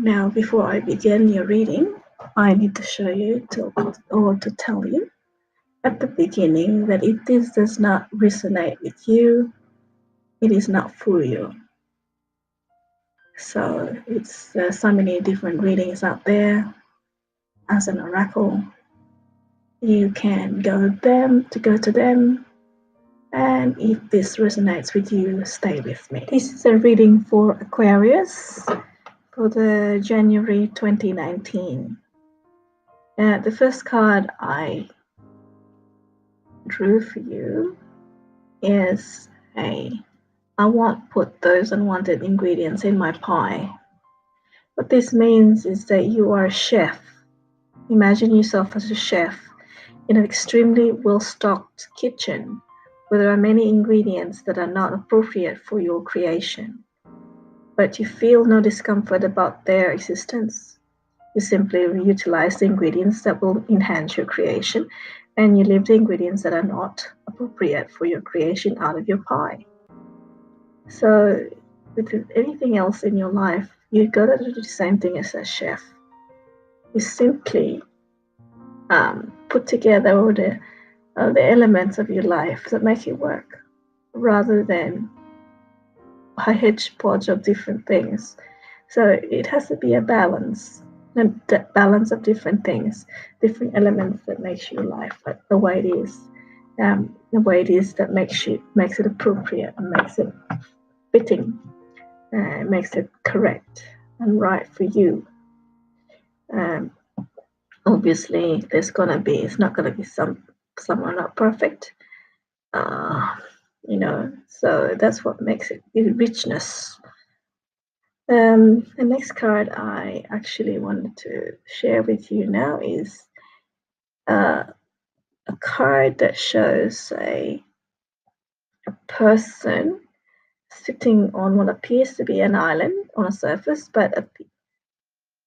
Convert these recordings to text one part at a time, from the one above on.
Now, before I begin your reading, I need to show you to tell you at the beginning that if this does not resonate with you, it is not for you. So it's so many different readings out there. As an oracle, you can go to them, and if this resonates with you, stay with me. This is a reading for Aquarius for the January 2019. The first card I drew for you is I won't put those unwanted ingredients in my pie. What this means is that you are a chef. Imagine yourself as a chef in an extremely well-stocked kitchen where there are many ingredients that are not appropriate for your creation. But you feel no discomfort about their existence. You simply utilize the ingredients that will enhance your creation, and you leave the ingredients that are not appropriate for your creation out of your pie. So with anything else in your life, you gotta do the same thing as a chef. You simply put together all the elements of your life that make it work, rather than a hodgepodge of different things. So it has to be a balance of different things, different elements that makes your life the way it is, that makes it appropriate and makes it fitting, makes it correct and right for you. Obviously, it's not gonna be someone not perfect, so that's what makes it richness. The next card I actually wanted to share with you now is a card that shows a person sitting on what appears to be an island on a surface,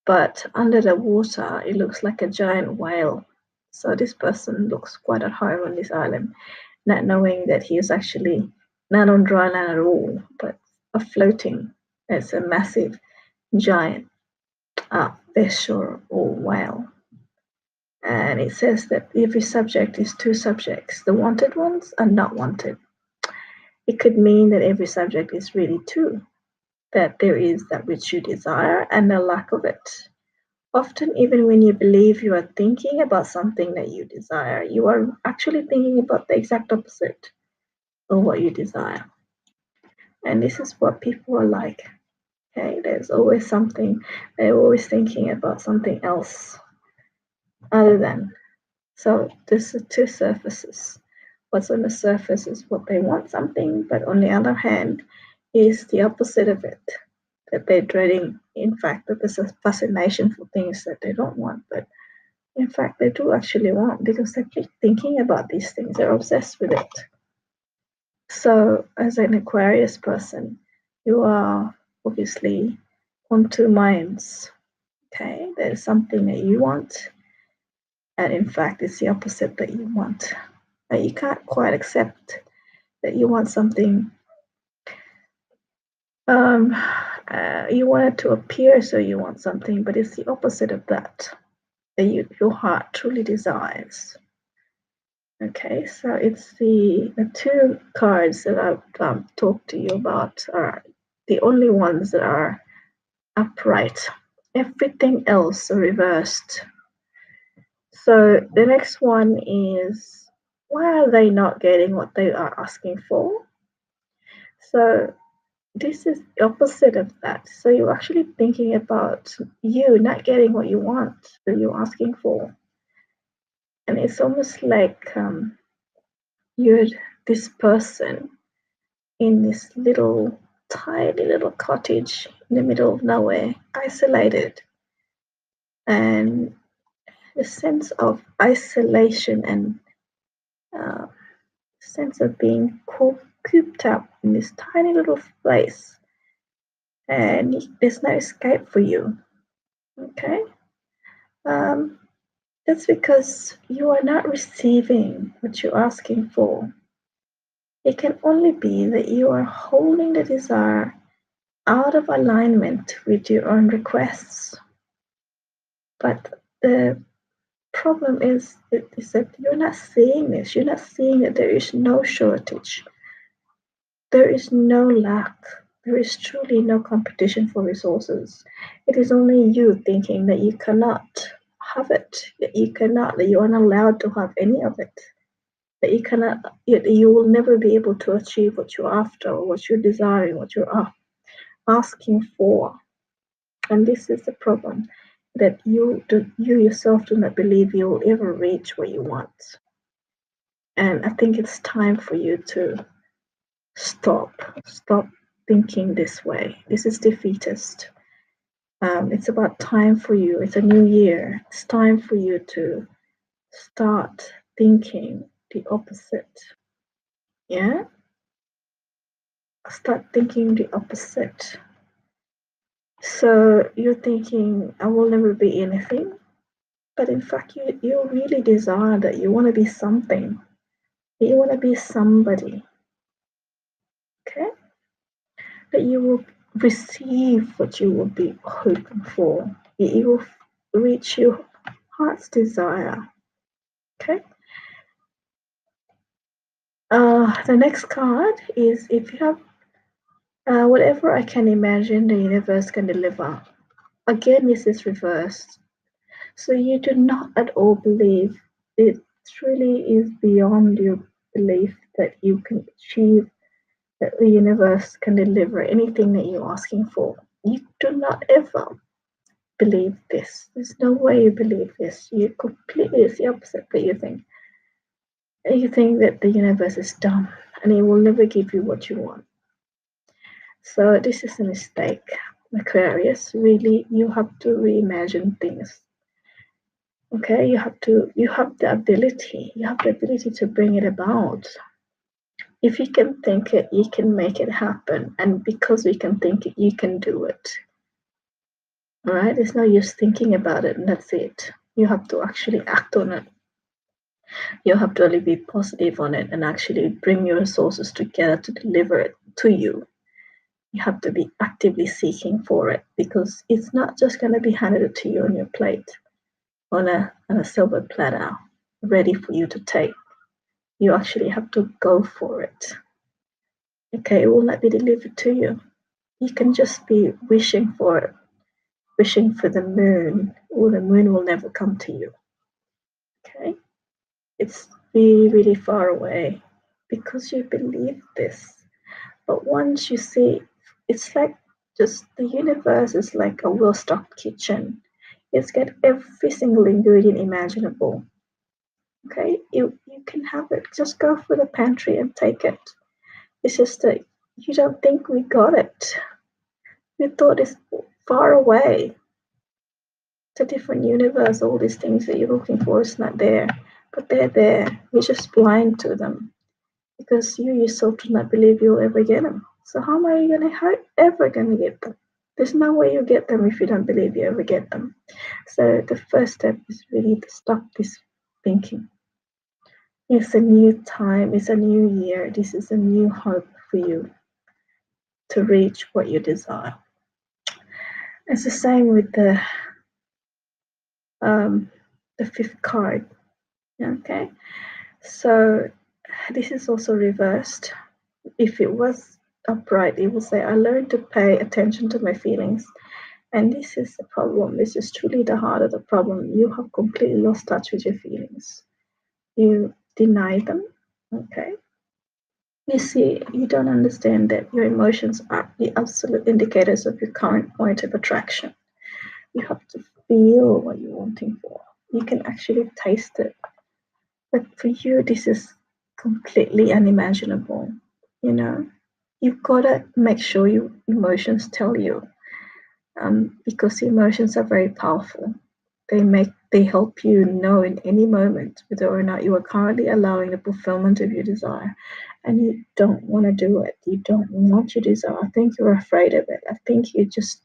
but under the water it looks like a giant whale. So this person looks quite at home on this island, not knowing that he is actually not on dry land at all, but floating. It's a massive, giant fish or whale. And it says that every subject is two subjects. The wanted ones are not wanted. It could mean that every subject is really two, that there is that which you desire and the lack of it. Often, even when you believe you are thinking about something that you desire, you are actually thinking about the exact opposite of what you desire. And this is what people are like. Okay, there's always something, they're always thinking about something else other than. So this is two surfaces. What's on the surface is what they want something, but on the other hand is the opposite of it, that they're dreading. In fact, that there's a fascination for things that they don't want, but in fact they do actually want, because they keep thinking about these things, they're obsessed with it. So as an Aquarius person, you are obviously on two minds. Okay, there's something that you want, and in fact it's the opposite that you want. You can't quite accept that you want something. You want it to appear so you want something, but it's the opposite of that your heart truly desires. Okay, so it's the two cards that I've talked to you about are the only ones that are upright. Everything else are reversed. So the next one is, why are they not getting what they are asking for? So this is the opposite of that. So you're actually thinking about you not getting what you want, that you're asking for. And it's almost like you're this person in this little, tiny little cottage in the middle of nowhere, isolated. And the sense of isolation and sense of being cooped up in this tiny little place, and there's no escape for you. Okay, that's because you are not receiving what you're asking for. It can only be that you are holding the desire out of alignment with your own requests. But the problem is that you're not seeing this. You're not seeing that there is no shortage. There is no lack. There is truly no competition for resources. It is only you thinking that you cannot have it, that you are not allowed to have any of it, that you will never be able to achieve what you're after, or what you're desiring, what you're asking for. And this is the problem, that you yourself do not believe you will ever reach what you want. And I think it's time for you to stop thinking this way. This is defeatist. It's about time for you. It's a new year. It's time for you to start thinking the opposite. Yeah? Start thinking the opposite. So you're thinking, I will never be anything. But in fact, you really desire that you want to be something. You want to be somebody. Okay? That you will receive what you will be hoping for. You will reach your heart's desire. Okay? The next card is, if you have whatever I can imagine, the universe can deliver. Again, this is reversed. So you do not at all believe it truly is beyond your belief that you can achieve, that the universe can deliver anything that you're asking for. You do not ever believe this. There's no way you believe this. You completely, it's the opposite that you think. You think that the universe is dumb and it will never give you what you want. So this is a mistake, Aquarius. Really, you have to reimagine things. Okay, you have the ability to bring it about. If you can think it, you can make it happen. And because you can think it, you can do it. All right, it's no use thinking about it and that's it. You have to actually act on it. You have to really be positive on it and actually bring your resources together to deliver it to you. You have to be actively seeking for it, because it's not just going to be handed to you on your plate, on a silver platter, ready for you to take. You actually have to go for it. Okay, it will not be delivered to you. You can just be wishing for it, wishing for the moon, or the moon will never come to you. Okay, it's really, really far away because you believe this. But once you see, it's like just the universe is like a well-stocked kitchen. It's got every single ingredient imaginable. Okay, you can have it. Just go for the pantry and take it. It's just that you don't think we got it. We thought it's far away. It's a different universe. All these things that you're looking for is not there, but they're there. You're just blind to them because you yourself do not believe you'll ever get them. So how are you ever gonna get them? There's no way you get them if you don't believe you ever get them. So the first step is really to stop this thinking. It's a new time, it's a new year. This is a new hope for you to reach what you desire. It's the same with the fifth card. Okay, so this is also reversed. If it was upright, it will say, I learned to pay attention to my feelings. And this is the problem. This is truly the heart of the problem. You have completely lost touch with your feelings. You deny them. Okay. You see, you don't understand that your emotions are the absolute indicators of your current point of attraction. You have to feel what you're wanting for. You can actually taste it. But for you, this is completely unimaginable. You know, you've got to make sure your emotions tell you, because emotions are very powerful. They help you know in any moment whether or not you are currently allowing the fulfillment of your desire, and you don't want to do it. You don't want your desire. I think you're afraid of it. I think you just,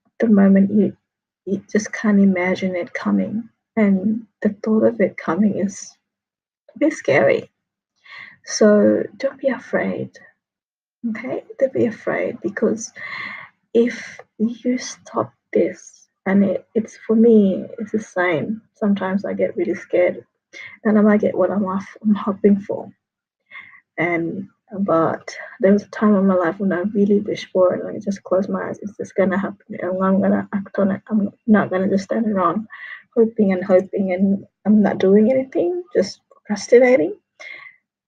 at the moment, you just can't imagine it coming, and the thought of it coming is a bit scary. So don't be afraid. Okay, to be afraid, because if you stop this, and it's for me, it's the same. Sometimes I get really scared, and I might get what I'm hoping for. And but there was a time in my life when I really wish for it. Like, I just close my eyes, it's just gonna happen, and I'm gonna act on it. I'm not gonna just stand around hoping and hoping, and I'm not doing anything, just procrastinating.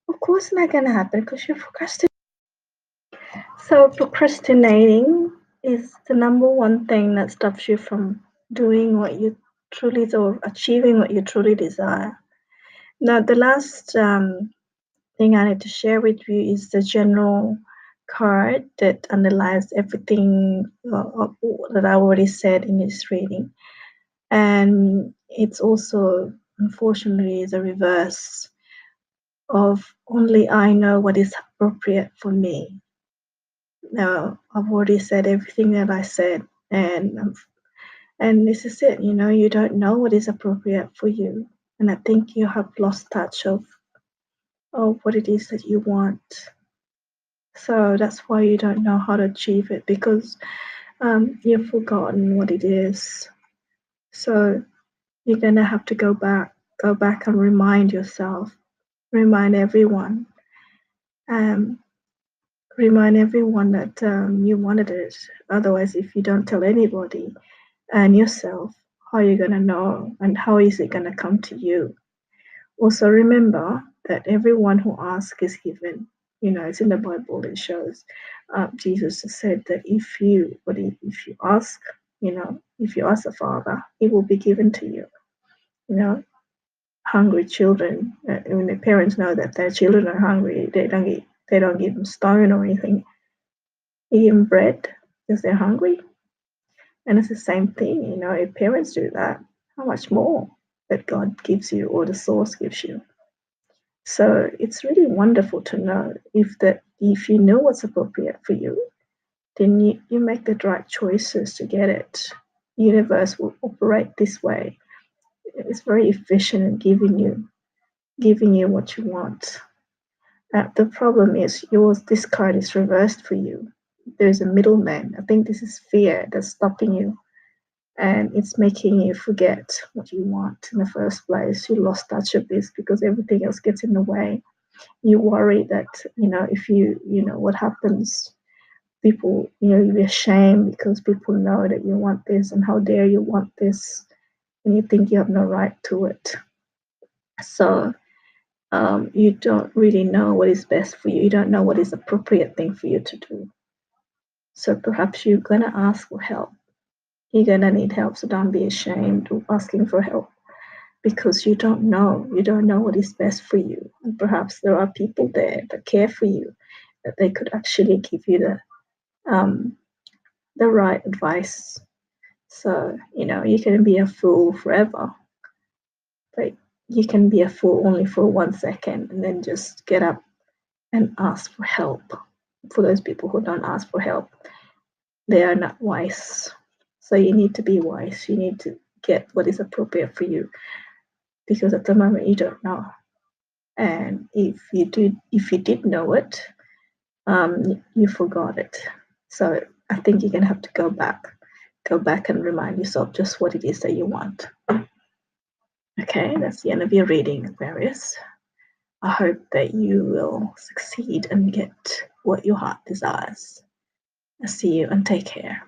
Of course, it's not gonna happen because you're procrastinating. So procrastinating is the number one thing that stops you from doing what you truly or achieving what you truly desire. Now, the last thing I need to share with you is the general card that underlies everything that I already said in this reading. And it's also, unfortunately, the reverse of only I know what is appropriate for me. Now, I've already said everything that I said, and this is it. You don't know what is appropriate for you, and I think you have lost touch of what it is that you want. So that's why you don't know how to achieve it, because you've forgotten what it is. So you're gonna have to go back and remind yourself, remind everyone, um, remind everyone that you wanted it. Otherwise, if you don't tell anybody and yourself, how are you gonna know, and how is it gonna come to you? Also, remember that everyone who asks is given. It's in the Bible. It shows Jesus said that if you ask, if you ask the Father, it will be given to you. You know, hungry children. When the parents know that their children are hungry, they don't give them stone or anything. They give them bread because they're hungry. And it's the same thing. If parents do that, how much more that God gives you or the source gives you. So it's really wonderful to know if you know what's appropriate for you, then you make the right choices to get it. The universe will operate this way. It's very efficient in giving you what you want. The problem is this card is reversed for you. There's a middleman. I think this is fear that's stopping you, and it's making you forget what you want in the first place. You lost touch of this because everything else gets in the way. You worry that if what happens, people, you'll be ashamed because people know that you want this, and how dare you want this, and you think you have no right to it. So you don't really know what is best for you. You don't know what is appropriate thing for you to do. So perhaps you're gonna ask for help. You're gonna need help, so don't be ashamed of asking for help, because you don't know. You don't know what is best for you. And perhaps there are people there that care for you, that they could actually give you the right advice. So, you can be a fool forever, but you can be a fool only for 1 second and then just get up and ask for help. For those people who don't ask for help, they are not wise. So you need to be wise. You need to get what is appropriate for you, because at the moment you don't know. And if you did know it, you forgot it. So I think you're gonna have to go back and remind yourself just what it is that you want. Okay, that's the end of your reading, Aquarius. I hope that you will succeed and get what your heart desires. I see you, and take care.